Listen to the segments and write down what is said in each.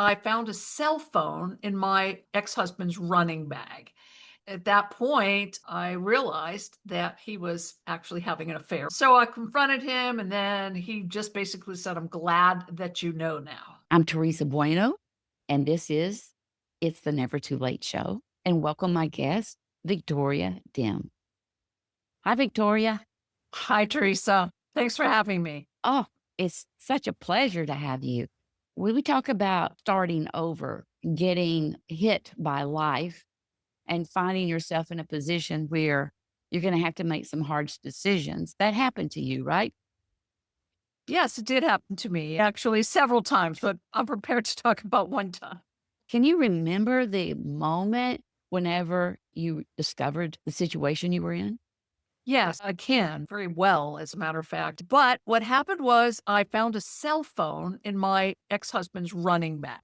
I found a cell phone in my ex-husband's running bag. At that point, I realized that he was actually having an affair. So I confronted him, and then he just basically said, "I'm glad that you know now." I'm Teresa Bueno, and this is It's the Never Too Late Show. And welcome my guest, Victoria Dim. Hi, Victoria. Hi, Teresa. Thanks for having me. Oh, it's such a pleasure to have you. We talk about starting over, getting hit by life, and finding yourself in a position where you're going to have to make some hard decisions. That happened to you, right? Yes, it did happen to me, actually several times, but I'm prepared to talk about one time. Can you remember the moment whenever you discovered the situation you were in? Yes, I can very well, as a matter of fact. But what happened was I found a cell phone in my ex-husband's running bag.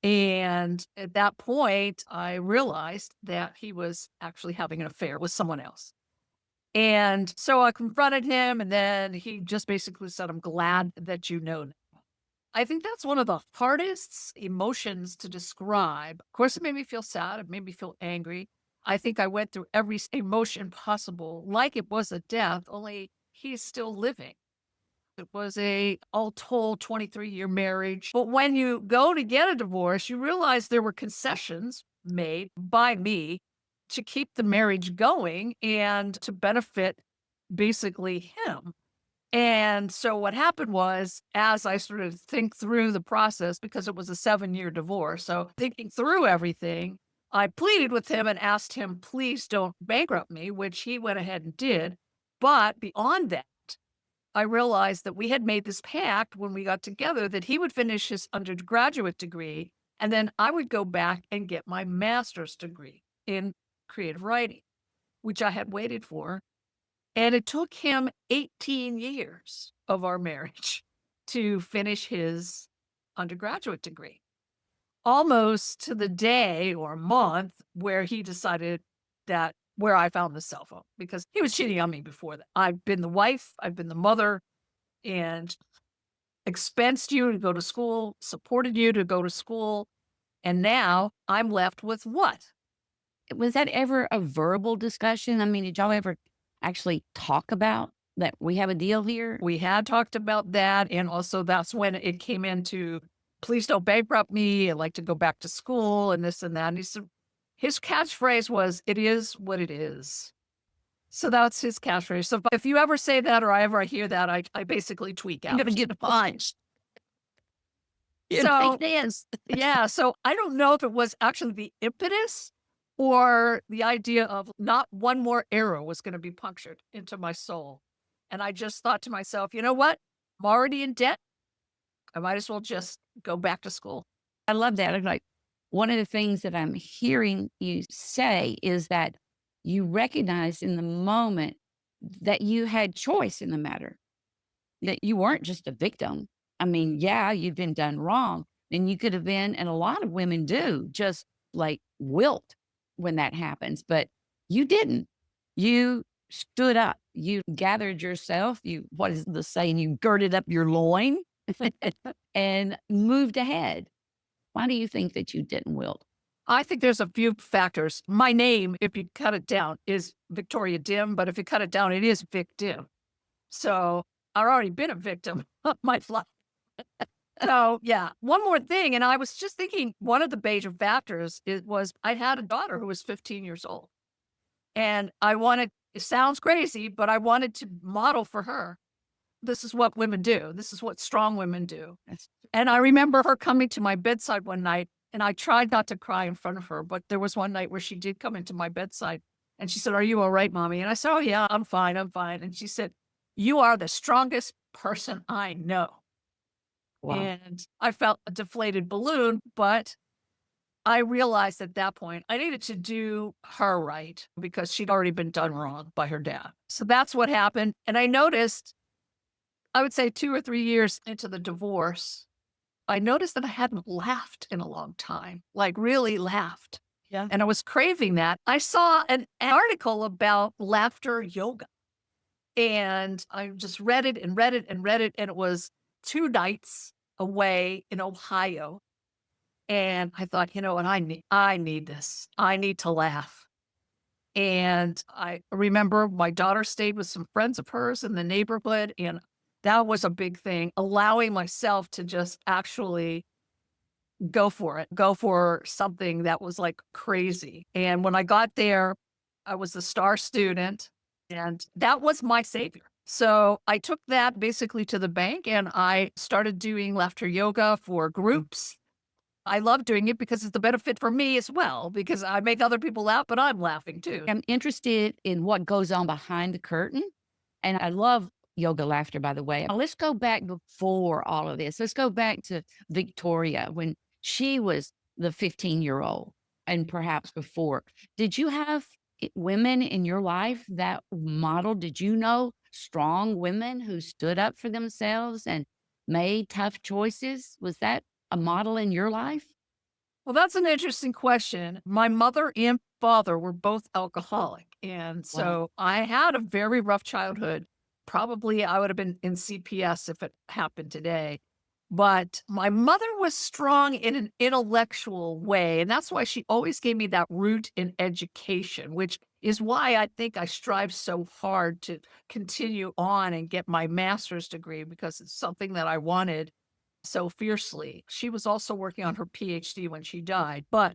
And at that point, I realized that he was actually having an affair with someone else. And so I confronted him, and then he just basically said, "I'm glad that you know now." I think that's one of the hardest emotions to describe. Of course, it made me feel sad. It made me feel angry. I think I went through every emotion possible, like it was a death, only he's still living. It was a all told 23-year marriage. But when you go to get a divorce, you realize there were concessions made by me to keep the marriage going and to benefit basically him. And so what happened was, as I started to think through the process, because it was a 7-year divorce, so thinking through everything, I pleaded with him and asked him, please don't bankrupt me, which he went ahead and did. But beyond that, I realized that we had made this pact when we got together that he would finish his undergraduate degree, and then I would go back and get my master's degree in creative writing, which I had waited for. And it took him 18 years of our marriage to finish his undergraduate degree, almost to the day or month where he decided that where I found the cell phone, because he was cheating on me before that. I've been the wife, I've been the mother, and expensed you to go to school, supported you to go to school. And now I'm left with what? Was that ever a verbal discussion? I mean, did y'all ever actually talk about that we have a deal here? We had talked about that, and also that's when it came into, "Please don't bankrupt me, I'd like to go back to school," and this and that, and he said his catchphrase was, "It is what it is." So that's his catchphrase. So if you ever say that or I ever hear that, I basically tweak You're out. gonna get punched. It makes So, sense. yeah, so I don't know if it was actually the impetus or the idea of not one more arrow was gonna be punctured into my soul, and I just thought to myself, "You know what? I'm already in debt. I might as well just go back to school." I love that. I'm like, one of the things that I'm hearing you say is that you recognize in the moment that you had choice in the matter, that you weren't just a victim. I mean, yeah, you've been done wrong. And you could have been, and a lot of women do, just like wilt when that happens. But you didn't. You stood up. You gathered yourself. What is the saying? You girded up your loin and moved ahead. Why do you think that you didn't wilt? I think there's a few factors. My name, if you cut it down, is Victoria Dim, but if you cut it down, it is Vic Dim. So I've already been a victim of my life. So, yeah, one more thing, and I was just thinking one of the major factors was I had a daughter who was 15 years old, and I wanted, it sounds crazy, but I wanted to model for her. This is what women do. This is what strong women do. That's And I remember her coming to my bedside one night, and I tried not to cry in front of her, but there was one night where she did come into my bedside, and she said, "Are you all right, mommy?" And I said, "Oh, yeah, I'm fine. I'm fine." And she said, "You are the strongest person I know." wow. And I felt a deflated balloon, but I realized at that point I needed to do her right because she'd already been done wrong by her dad. So that's what happened. And I noticed, I would say 2 or 3 years into the divorce, I noticed that I hadn't laughed in a long time, like really laughed. Yeah. And I was craving that. I saw an article about laughter yoga, and I just read it and read it and read it. And it was 2 nights away in Ohio. And I thought, you know what? I need this. I need to laugh. And I remember my daughter stayed with some friends of hers in the neighborhood, and that was a big thing, allowing myself to just actually go for it, go for something that was, like, crazy. And when I got there, I was a star student, and that was my savior. So, I took that basically to the bank, and I started doing laughter yoga for groups. I love doing it because it's the benefit for me as well, because I make other people laugh, but I'm laughing too. I'm interested in what goes on behind the curtain, and I love yoga laughter, by the way. Let's go back before all of this. Let's go back to Victoria when she was the 15-year-old and perhaps before. Did you have women in your life that modeled? Did you know strong women who stood up for themselves and made tough choices? Was that a model in your life? Well, that's an interesting question. My mother and father were both alcoholic. And Wow. so I had a very rough childhood. Probably I would have been in CPS if it happened today. But my mother was strong in an intellectual way. And that's why she always gave me that root in education, which is why I think I strive so hard to continue on and get my master's degree because it's something that I wanted so fiercely. She was also working on her PhD when she died, but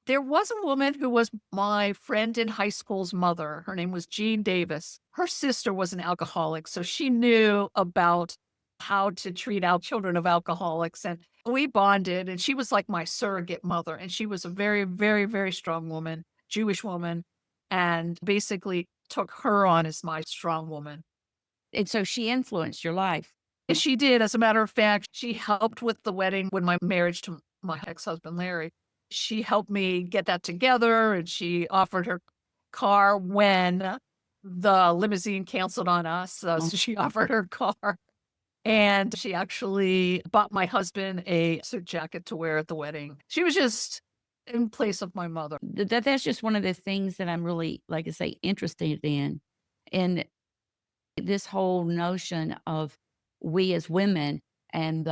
there was a woman who was my friend in high school's mother. Her name was Jean Davis. Her sister was an alcoholic, so she knew about how to treat out children of alcoholics, and we bonded, and she was like my surrogate mother, and she was a very, very, very strong woman, Jewish woman, and basically took her on as my strong woman. And so she influenced your life. Yes, she did. As a matter of fact, she helped with the wedding when my marriage to my ex-husband, Larry. She helped me get that together, and she offered her car when the limousine canceled on us, so she offered her car, and she actually bought my husband a suit jacket to wear at the wedding. She was just in place of my mother. That's just one of the things that I'm really, like I say, interested in. And this whole notion of we as women and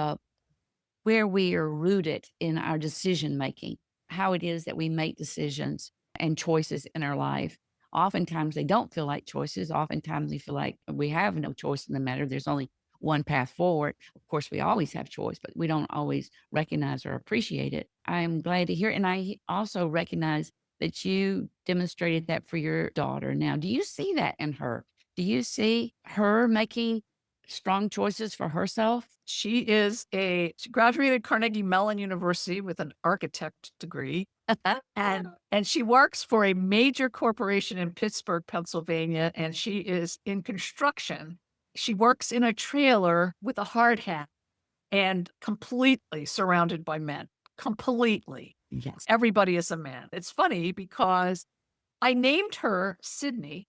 where we are rooted in our decision making, how it is that we make decisions and choices in our life. Oftentimes they don't feel like choices. Oftentimes we feel like we have no choice in the matter. There's only one path forward. Of course, we always have choice, but we don't always recognize or appreciate it. I'm glad to hear. And I also recognize that you demonstrated that for your daughter. Now, do you see that in her? Do you see her making strong choices for herself? She graduated Carnegie Mellon University with an architect degree. And she works for a major corporation in Pittsburgh, Pennsylvania, and she is in construction. She works in a trailer with a hard hat and completely surrounded by men. Completely. Yes. Everybody is a man. It's funny because I named her Sydney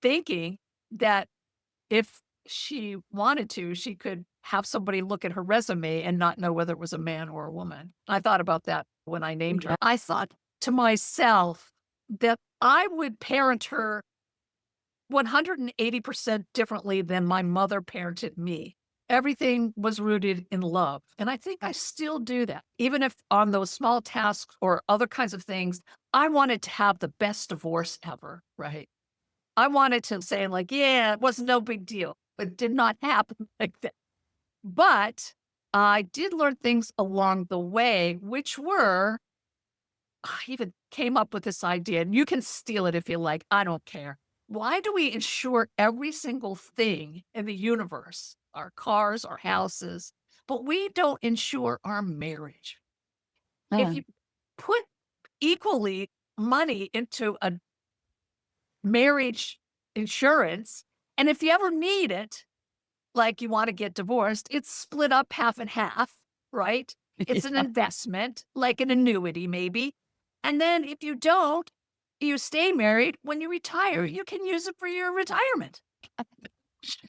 thinking that if she wanted to, she could have somebody look at her resume and not know whether it was a man or a woman. I thought about that when I named her. I thought to myself that I would parent her 180% differently than my mother parented me. Everything was rooted in love. And I think I still do that. Even if on those small tasks or other kinds of things, I wanted to have the best divorce ever, right? I wanted to say like, "Yeah, it was no big deal." It did not happen like that. But I did learn things along the way, which were I even came up with this idea, and you can steal it if you like, I don't care. Why do we insure every single thing in the universe, our cars, our houses, but we don't insure our marriage? If Uh, you put equally money into a marriage insurance, and if you ever need it, like you wanna get divorced, it's split up half and half, right? It's an investment, like an annuity maybe, and then if you don't, you stay married, when you retire, you can use it for your retirement.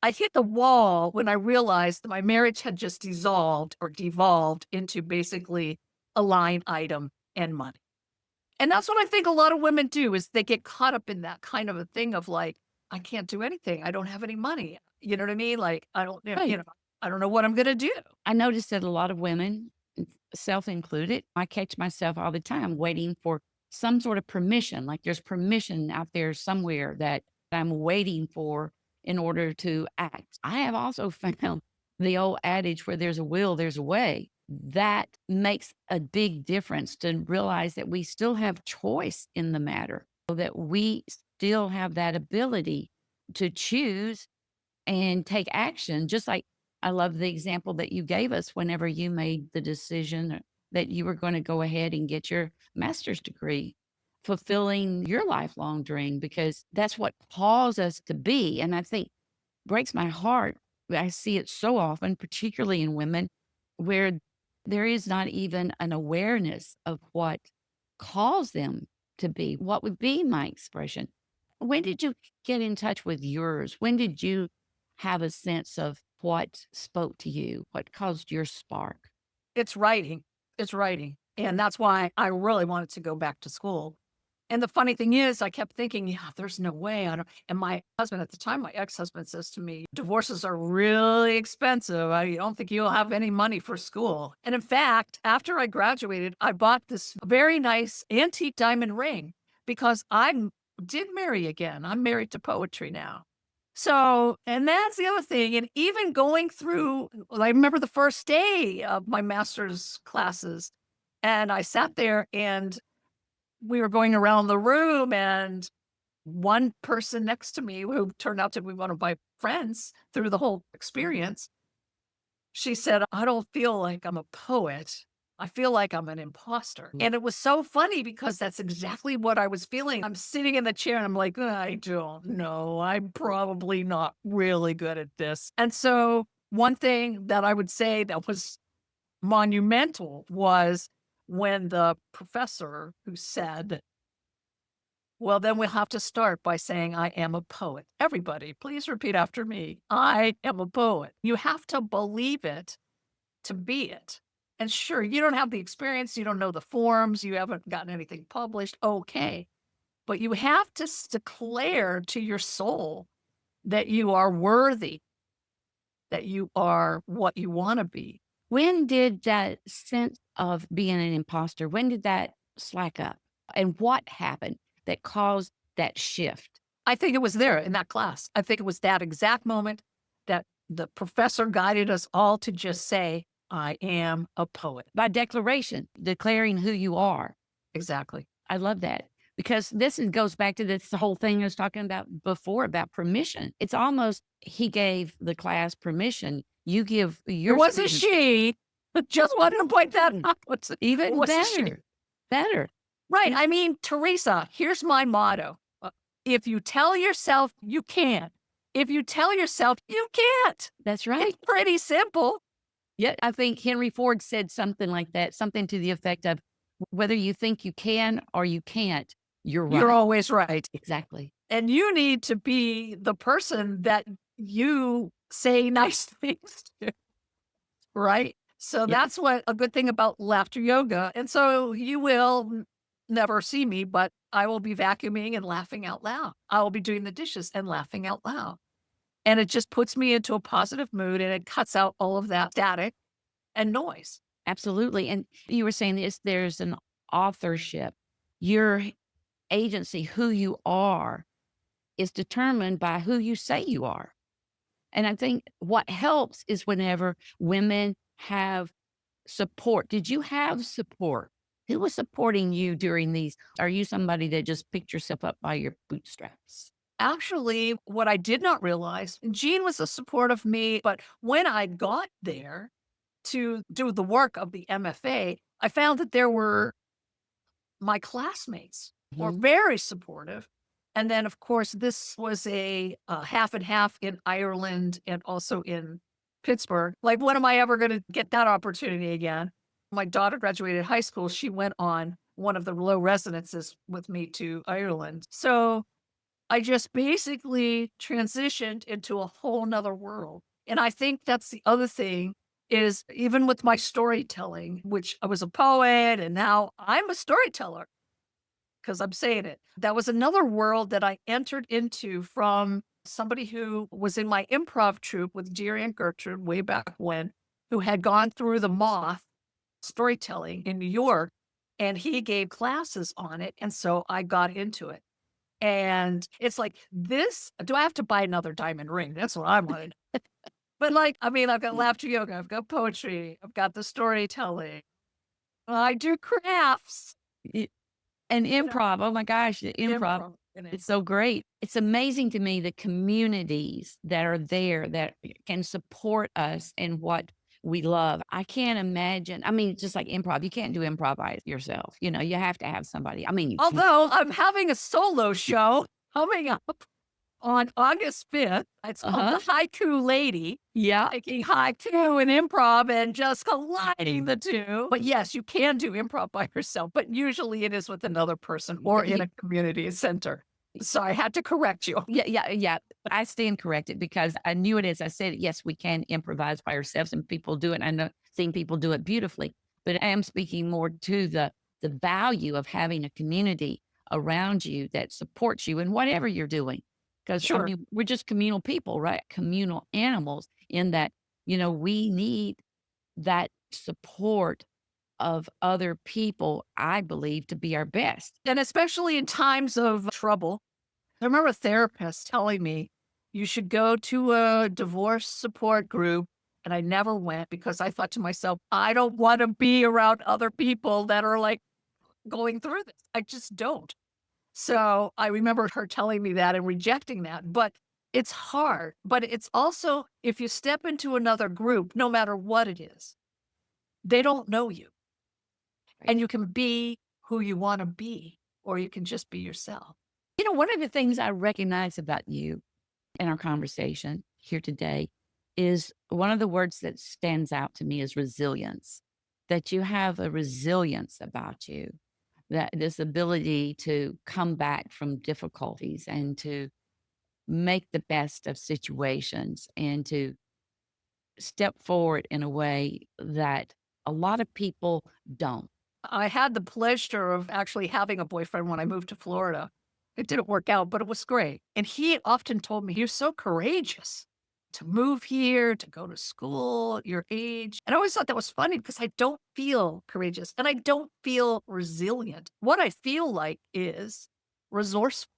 I hit the wall when I realized that my marriage had just dissolved or devolved into basically a line item and money. And that's what I think a lot of women do is they get caught up in that kind of a thing of like, I can't do anything. I don't have any money. You know what I mean? Like, I don't, right. I don't know what I'm going to do. I noticed that a lot of women self included. I catch myself all the time waiting for some sort of permission, like there's permission out there somewhere that I'm waiting for in order to act. I have also found the old adage where there's a will, there's a way. That makes a big difference to realize that we still have choice in the matter, so that we still have that ability to choose and take action. Just like I love the example that you gave us whenever you made the decision that you were going to go ahead and get your master's degree, fulfilling your lifelong dream, because that's what calls us to be. And I think breaks my heart. I see it so often, particularly in women, where there is not even an awareness of what calls them to be. What would be my expression? When did you get in touch with yours? When did you have a sense of what spoke to you? What caused your spark? It's writing. It's writing. And that's why I really wanted to go back to school. And the funny thing is, I kept thinking, yeah, there's no way. I don't. And my husband at the time, my ex-husband says to me, divorces are really expensive. I don't think you'll have any money for school. And in fact, after I graduated, I bought this very nice antique diamond ring because did marry again. I'm married to poetry now. So, and that's the other thing. And even going through, I remember the first day of my master's classes, and I sat there and we were going around the room, and one person next to me, who turned out to be one of my friends through the whole experience, she said, I don't feel like I'm a poet. I feel like I'm an imposter. And it was so funny because that's exactly what I was feeling. I'm sitting in the chair and I'm like, I don't know. I'm probably not really good at this. And so, one thing that I would say that was monumental was when the professor who said, well, then we'll have to start by saying, I am a poet. Everybody, please repeat after me. I am a poet. You have to believe it to be it. And sure, you don't have the experience, you don't know the forms, you haven't gotten anything published. Okay. But you have to declare to your soul that you are worthy, that you are what you want to be. When did that sense of being an imposter, when did that slack up? And what happened that caused that shift? I think it was there in that class. I think it was that exact moment that the professor guided us all to just say, I am a poet. By declaration, declaring who you are. Exactly. I love that because goes back to this whole thing I was talking about before about permission. It's almost he gave the class permission. You give It your wasn't students she. Just wanted to point that out. It even wasn't she. better, better. Right. And I mean, Teresa, here's my motto. If you tell yourself you can, if you tell yourself you can't, that's right. it's pretty simple. Yeah, I think Henry Ford said something like that, something to the effect of whether you think you can or you can't, you're You're right. always right. Exactly. And you need to be the person that you say nice things to, right? So Yep. that's what a good thing about laughter yoga. And so you will never see me, but I will be vacuuming and laughing out loud. I will be doing the dishes and laughing out loud. And it just puts me into a positive mood and it cuts out all of that static and noise. Absolutely. And you were saying this, there's an authorship. Your agency, who you are, is determined by who you say you are. And I think what helps is whenever women have support. Did you have support? Who was supporting you during these? Are you somebody that just picked yourself up by your bootstraps? Actually, what I did not realize, Gene was a support of me, but when I got there to do the work of the MFA, I found that there were my classmates were Mhm. very supportive. And then, of course, this was a half and half in Ireland and also in Pittsburgh. Like, when am I ever going to get that opportunity again? My daughter graduated high school. She went on one of the low residences with me to Ireland. So I just basically transitioned into a whole nother world. And I think that's the other thing is even with my storytelling, which I was a poet and now I'm a storyteller because I'm saying it. That was another world that I entered into from somebody who was in my improv troupe with Jerry and Gertrude way back when, who had gone through the moth. storytelling in New York, and he gave classes on it, and so I got into it. And it's like, this do I have to buy another diamond ring? That's what I wanted. But, like, I mean, I've got laughter yoga, I've got poetry, I've got the storytelling, I do crafts, Y And you know, improv, oh my gosh, the improv, improv in it. it's so great. It's amazing to me the communities that are there that can support us in what we love. I can't imagine, I mean, just like improv, you can't do improv by yourself, you have to have somebody. I mean, you can. Although I'm having a solo show coming up on August 5th. It's called The Uh-huh. Haiku Lady, Yeah. taking haiku and improv and just colliding the 2. But yes, you can do improv by yourself, but usually it is with another person or in Y a community center. So I had to correct you. Yeah, yeah, yeah. I stand corrected because I knew it as I said, yes, we can improvise by ourselves and people do it. I know seen people do it beautifully, but I am speaking more to the value of having a community around you that supports you in whatever you're doing. Because I Sure. mean, we're just communal people, right? Communal animals in that, we need that support of other people, I believe, to be our best. And especially in times of trouble. I remember a therapist telling me, "You should go to a divorce support group," and I never went because I thought to myself, "I don't wanna be around other people that are, like, going through this." I just don't. So, I remember her telling me that and rejecting that, but it's hard, but it's also if you step into another group, no matter what it is, they don't know you, Right. and you can be who you wanna be, or you can just be yourself. One of the things I recognize about you in our conversation here today is one of the words that stands out to me is resilience. That you have a resilience about you, that this ability to come back from difficulties and to make the best of situations and to step forward in a way that a lot of people don't. I had the pleasure of actually having a boyfriend when I moved to Florida. It didn't work out, but it was great. And he often told me, "You're so courageous to move here, to go to school at your age." And I always thought that was funny because I don't feel courageous and I don't feel resilient. What I feel like is resourceful.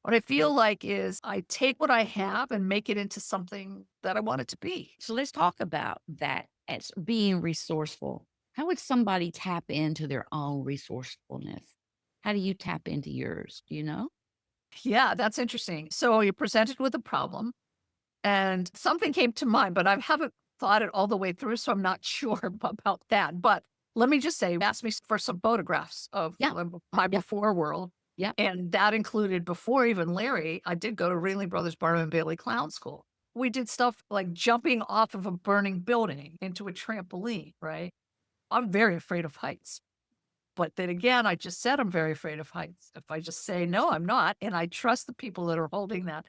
What I feel like is I take what I have and make it into something that I want it to be. So let's talk about that as being resourceful. How would somebody tap into their own resourcefulness? How do you tap into yours? Do you know? Yeah, that's interesting. So you're presented with a problem and something came to mind, but I haven't thought it all the way through, so I'm not sure about that. But let me just say, asked me for some photographs of Yeah. my Yeah. before world. Yeah. And that included before even Larry, I did go to Ringling Brothers Barnum and Bailey Clown School. We did stuff like jumping off of a burning building into a trampoline, right? I'm very afraid of heights. But then again, I just said I'm very afraid of heights. If I just say, no, I'm not, and I trust the people that are holding that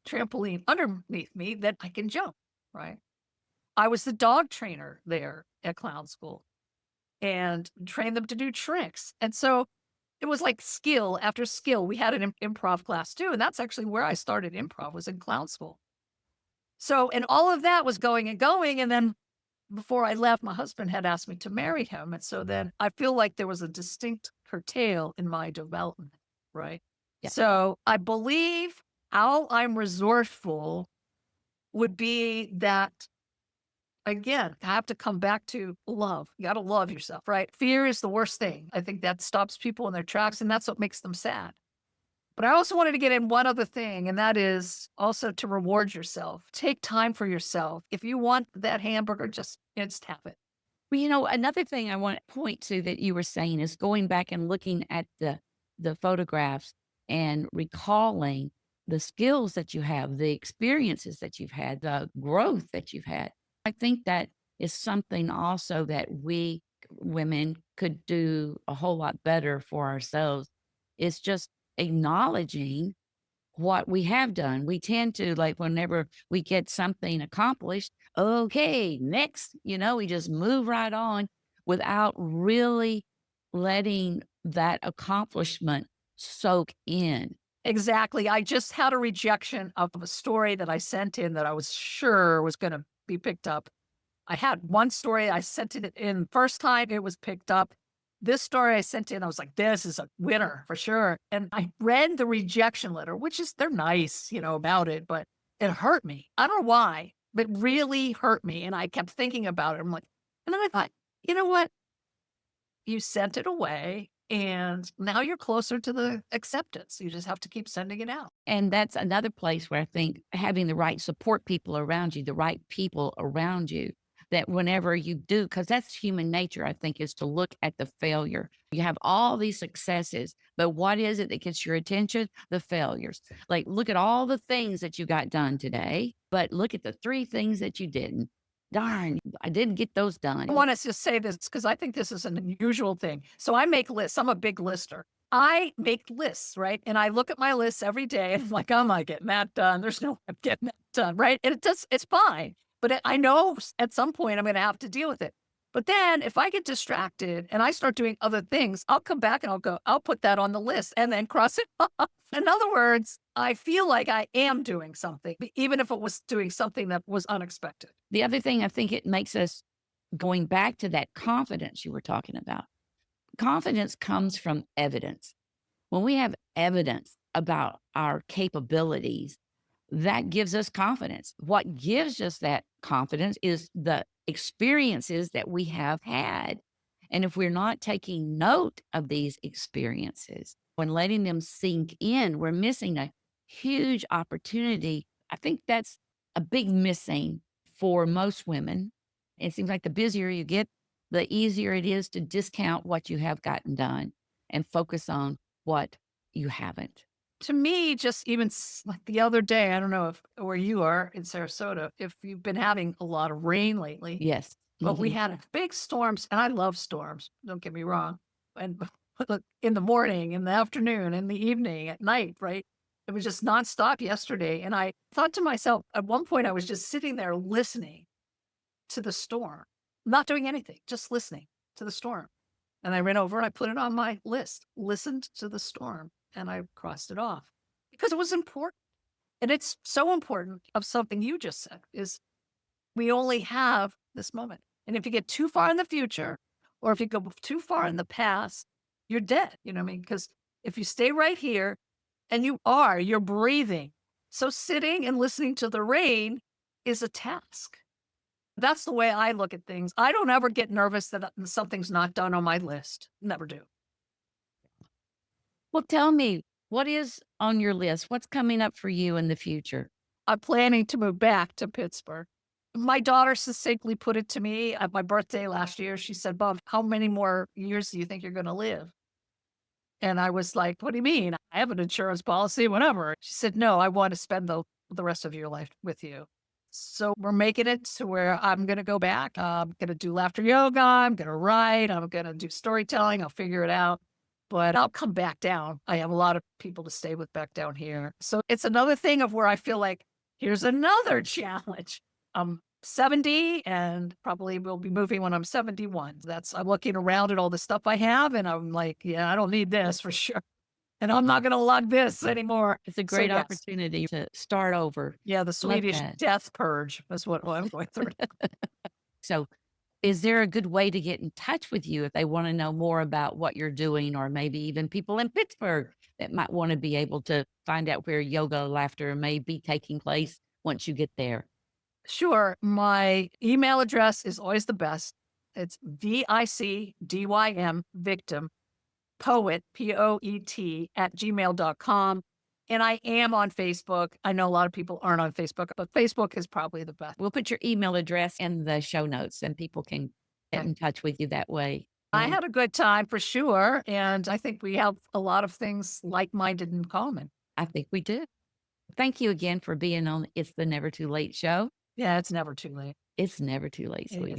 trampoline underneath me that I can jump, right? I was the dog trainer there at clown school and trained them to do tricks. And so it was like skill after skill. We had an improv class too. And that's actually where I started improv was in clown school. So, and all of that was going and going. And then before I left, my husband had asked me to marry him, and so then I feel like there was a distinct curtail in my development, right? Yeah. So, I believe how I'm resourceful would be that, again, I have to come back to love. You gotta love yourself, right? Fear is the worst thing. I think that stops people in their tracks, and that's what makes them sad. But I also wanted to get in one other thing, and that is also to reward yourself. Take time for yourself. If you want that hamburger, just have it. Well, another thing I want to point to that you were saying is going back and looking at the photographs and recalling the skills that you have, the experiences that you've had, the growth that you've had. I think that is something also that we women could do a whole lot better for ourselves. It's just acknowledging what we have done. We tend to, like, whenever we get something accomplished, okay, next, we just move right on without really letting that accomplishment soak in. Exactly. I just had a rejection of a story that I sent in that I was sure was gonna be picked up. I had one story, I sent it in first time, it was picked up. This story I sent in, I was like, "This is a winner for sure." And I read the rejection letter, which is they're nice, about it, but it hurt me. I don't know why, but really hurt me, and I kept thinking about it. I'm like and then I thought, "You know what? You sent it away, and now you're closer to the acceptance. You just have to keep sending it out." And that's another place where I think having the right support people around you, the right people around you, that whenever you do, because that's human nature, I think, is to look at the failure. You have all these successes, but what is it that gets your attention? The failures. Like, look at all the things that you got done today, but look at the three things that you didn't. Darn, I didn't get those I done. wanna just say this because I think this is an unusual thing. So I make lists. I'm a big lister. I make lists, right? And I look at my lists every day and I'm like, "I'm not getting that done. There's no way I'm getting that done," right? And it's fine. But I know at some point I'm gonna have to deal with it. But then if I get distracted and I start doing other things, I'll come back and I'll put that on the list and then cross it off. In other words, I feel like I am doing something, even if it was doing something that was unexpected. The other thing I think it makes us, going back to that confidence you were talking about, confidence comes from evidence. When we have evidence about our capabilities, that gives us confidence. What gives us that confidence is the experiences that we have had. And if we're not taking note of these experiences and letting them sink in, we're missing a huge opportunity. I think that's a big missing for most women. It seems like the busier you get, the easier it is to discount what you have gotten done and focus on what you haven't. To me, just even like the other day, I don't know if where you are in Sarasota, if you've been having a lot of rain lately, Yes. but we Mhm. had big storms, and I love storms. Don't get me wrong. And look, in the morning, in the afternoon, in the evening, at night, right? It was just nonstop yesterday. And I thought to myself, at one point, I was just sitting there listening to the storm, not doing anything, just listening to the storm. And I ran over and I put it on my list, listened to the storm, and I crossed it off because it was important. And it's so important of something you just said is we only have this moment. And if you get too far in the future or if you go too far in the past, you're dead. You know what I mean? Because if you stay right here and you're breathing. So sitting and listening to the rain is a task. That's the way I look at things. I don't ever get nervous that something's not done on my list. Never do. Well, tell me, what is on your list? What's coming up for you in the future? I'm planning to move back to Pittsburgh. My daughter succinctly put it to me at my birthday last year. She said, "Bob, how many more years do you think you're going to live?" And I was like, "What do you mean? I have an insurance policy, whatever." She said, "No, I want to spend the rest of your life with you." So we're making it to where I'm going to go back. I'm going to do laughter yoga. I'm going to write. I'm going to do storytelling. I'll figure it out. But I'll come back down. I have a lot of people to stay with back down here. So it's another thing of where I feel like here's another challenge. I'm 70 and probably will be moving when I'm 71. I'm looking around at all the stuff I have and I'm like, yeah, I don't need this for sure. And I'm not going to lug this anymore. It's a So great yes, opportunity to start over. yeah, the Love Swedish that. death purge is what I'm going through. So, is there a good way to get in touch with you if they want to know more about what you're doing, or maybe even people in Pittsburgh that might want to be able to find out where yoga laughter may be taking place once you get there? Sure. My email address is always the best. It's VICDYM victim poet, POET at gmail.com. And I am on Facebook. I know a lot of people aren't on Facebook, but Facebook is probably the best. We'll put your email address in the show notes and people can get Okay. in touch with you that way. I had a good time for sure. And I think we have a lot of things like minded in common. I think we do. Thank you again for being on It's the Never Too Late show. Yeah, it's never too late. It's never too late, It is. sweetie.